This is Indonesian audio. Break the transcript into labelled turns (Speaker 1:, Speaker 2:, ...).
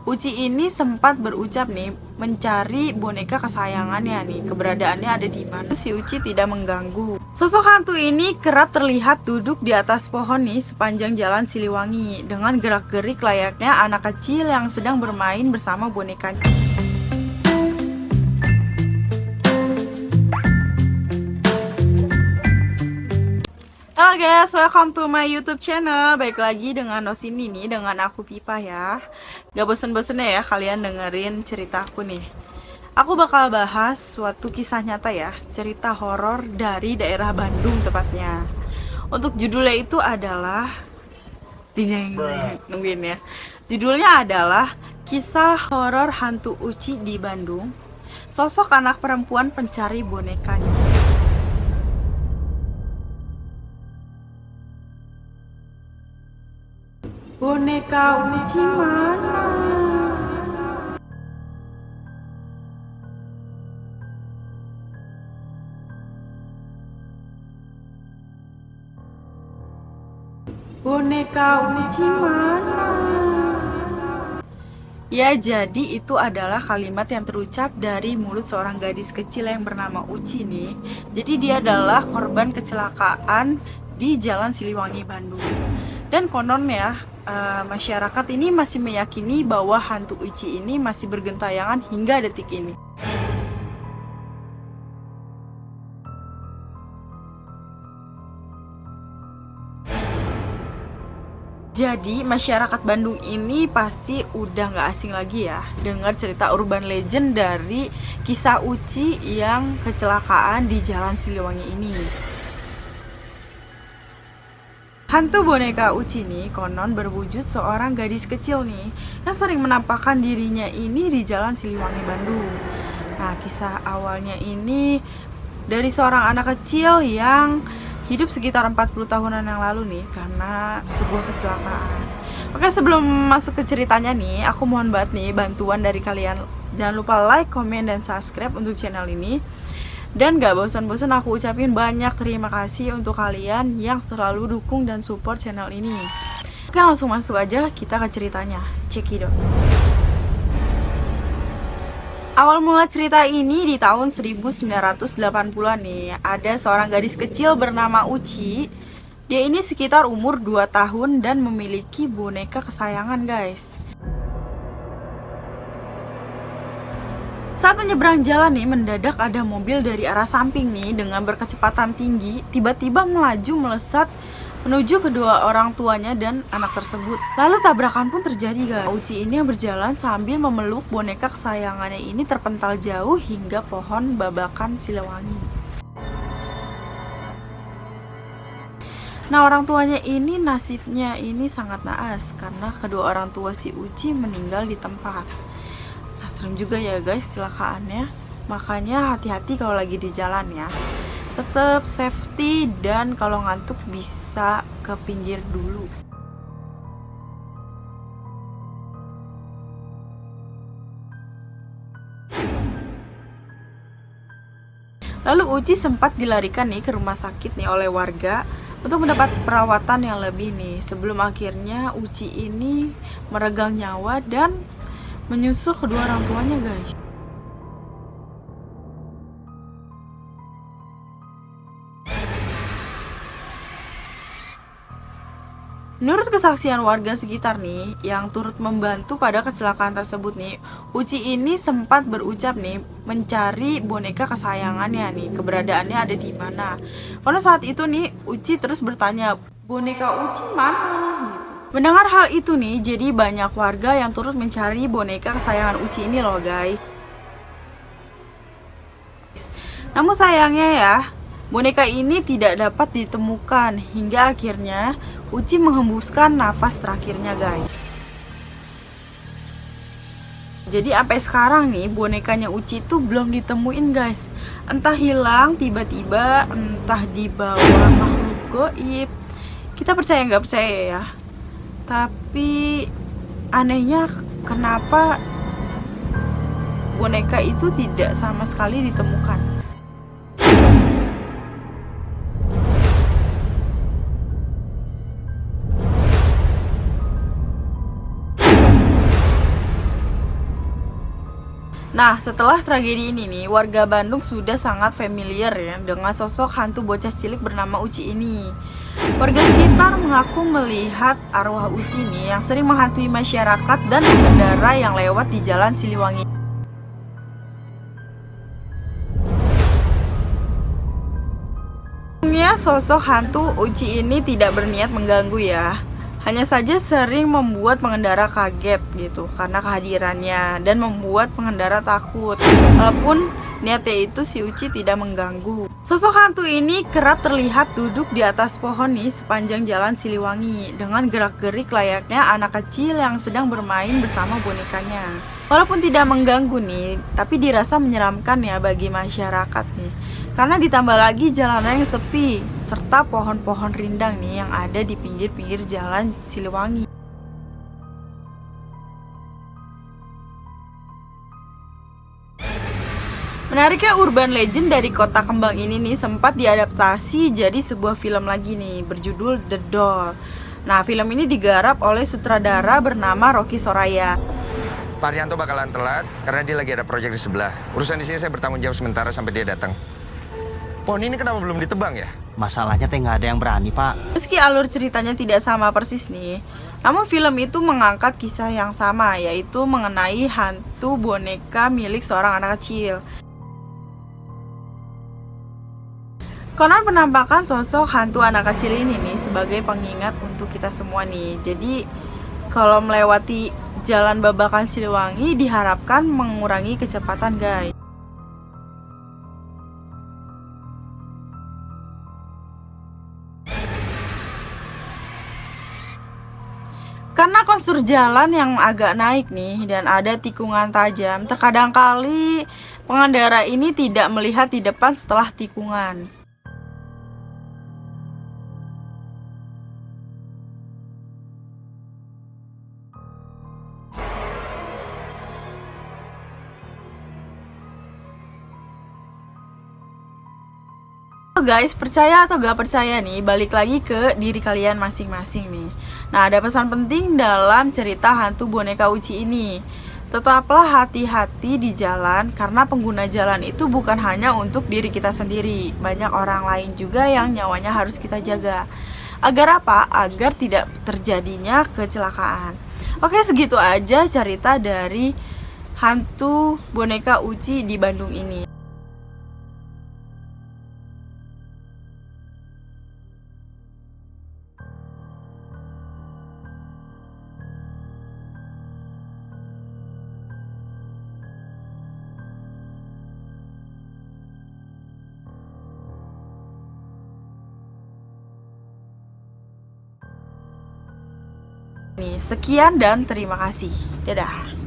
Speaker 1: Uci ini sempat berucap nih mencari boneka kesayangannya nih, keberadaannya ada di mana. Si Uci tidak mengganggu. Sosok hantu ini kerap terlihat duduk di atas pohon nih sepanjang jalan Siliwangi dengan gerak-gerik layaknya anak kecil yang sedang bermain bersama bonekanya. Halo guys, welcome to my YouTube channel. Baik lagi dengan Nosini nih, dengan aku Pipa ya. Gak bosen-bosennya ya kalian dengerin ceritaku nih. Aku bakal bahas suatu kisah nyata ya, cerita horor dari daerah Bandung tepatnya. Untuk judulnya itu adalah nungguin ya. Judulnya adalah Kisah Horor Hantu Uci di Bandung. Sosok anak perempuan pencari bonekanya. Boneka Uci mana? Boneka Uci mana? Ya, jadi itu adalah kalimat yang terucap dari mulut seorang gadis kecil yang bernama Uci nih. Jadi dia adalah korban kecelakaan di Jalan Siliwangi, Bandung. Dan konon ya, masyarakat ini masih meyakini bahwa hantu Uci ini masih bergentayangan hingga detik ini. Jadi masyarakat Bandung ini pasti udah gak asing lagi ya dengar cerita urban legend dari kisah Uci yang kecelakaan di Jalan Siliwangi ini. Hantu boneka Uci nih konon berwujud seorang gadis kecil nih yang sering menampakkan dirinya ini di Jalan Siliwangi, Bandung. Nah, kisah awalnya ini dari seorang anak kecil yang hidup sekitar 40 tahunan yang lalu nih karena sebuah kecelakaan. Oke, sebelum masuk ke ceritanya nih, aku mohon banget nih bantuan dari kalian. Jangan lupa like, komen, dan subscribe untuk channel ini. Dan gak bosan-bosan aku ucapin banyak terima kasih untuk kalian yang selalu dukung dan support channel ini. Oke, langsung masuk aja kita ke ceritanya. Cekidot. Awal mula cerita ini di tahun 1980-an nih. Ada seorang gadis kecil bernama Uci. Dia ini sekitar umur 2 tahun dan memiliki boneka kesayangan, guys. Saat menyeberang jalan nih, mendadak ada mobil dari arah samping nih dengan berkecepatan tinggi tiba-tiba melaju melesat menuju kedua orang tuanya dan anak tersebut. Lalu tabrakan pun terjadi, guys. Uci ini yang berjalan sambil memeluk boneka kesayangannya ini terpental jauh hingga pohon babakan Siliwangi. Nah, orang tuanya ini nasibnya ini sangat naas karena kedua orang tua si Uci meninggal di tempat. Serem juga ya guys kecelakaannya. Makanya hati-hati kalau lagi di jalan ya. Tetap safety dan kalau ngantuk bisa ke pinggir dulu. Lalu Uci sempat dilarikan nih ke rumah sakit nih oleh warga untuk mendapat perawatan yang lebih nih. Sebelum akhirnya Uci ini meregang nyawa dan menyusul kedua orang tuanya, guys. Menurut kesaksian warga sekitar nih yang turut membantu pada kecelakaan tersebut nih, Uci ini sempat berucap nih mencari boneka kesayangannya nih, keberadaannya ada di mana. Karena saat itu nih Uci terus bertanya, boneka Uci mana? Gitu. Mendengar hal itu nih, jadi banyak warga yang turut mencari boneka kesayangan Uci ini loh, guys. Namun sayangnya ya, boneka ini tidak dapat ditemukan hingga akhirnya Uci menghembuskan nafas terakhirnya, guys. Jadi sampai sekarang nih bonekanya Uci itu belum ditemuin, guys. Entah hilang tiba-tiba, entah dibawa makhluk goib. Kita percaya nggak percaya ya. Tapi anehnya kenapa boneka itu tidak sama sekali ditemukan. Nah, setelah tragedi ini nih, warga Bandung sudah sangat familiar ya dengan sosok hantu bocah cilik bernama Uci ini. Warga sekitar mengaku melihat arwah Uci ini yang sering menghantui masyarakat dan pengendara yang lewat di Jalan Siliwangi. Sebenarnya sosok hantu Uci ini tidak berniat mengganggu ya. Hanya saja sering membuat pengendara kaget gitu karena kehadirannya dan membuat pengendara takut. Walaupun niatnya itu si Uci tidak mengganggu. Sosok hantu ini kerap terlihat duduk di atas pohon nih sepanjang jalan Siliwangi dengan gerak-gerik layaknya anak kecil yang sedang bermain bersama bonekanya. Walaupun tidak mengganggu nih, tapi dirasa menyeramkan ya bagi masyarakat nih. Karena ditambah lagi jalanan yang sepi, serta pohon-pohon rindang nih yang ada di pinggir-pinggir jalan Siliwangi. Menariknya urban legend dari Kota Kembang ini nih sempat diadaptasi jadi sebuah film lagi nih berjudul The Doll. Nah, film ini digarap oleh sutradara bernama Rocky Soraya.
Speaker 2: Pak Haryanto bakalan telat karena dia lagi ada proyek di sebelah. Urusan di sini saya bertanggung jawab sementara sampai dia datang. Pohon ini kenapa belum ditebang ya?
Speaker 3: Masalahnya teh nggak ada yang berani, Pak.
Speaker 1: Meski alur ceritanya tidak sama persis nih, namun film itu mengangkat kisah yang sama, yaitu mengenai hantu boneka milik seorang anak kecil. Konon penampakan sosok hantu anak kecil ini nih sebagai pengingat untuk kita semua nih. Jadi kalau melewati jalan Babakan Siliwangi diharapkan mengurangi kecepatan, guys. Karena kontur jalan yang agak naik nih dan ada tikungan tajam, terkadang kali pengendara ini tidak melihat di depan setelah tikungan. Guys, percaya atau gak percaya nih, balik lagi ke diri kalian masing-masing nih. Nah, ada pesan penting dalam cerita hantu boneka Uci ini. Tetaplah hati-hati di jalan, karena pengguna jalan itu bukan hanya untuk diri kita sendiri. Banyak orang lain juga yang nyawanya harus kita jaga. Agar apa? Agar tidak terjadinya kecelakaan. Oke, segitu aja cerita dari hantu boneka Uci di Bandung ini. Sekian dan terima kasih. Dadah.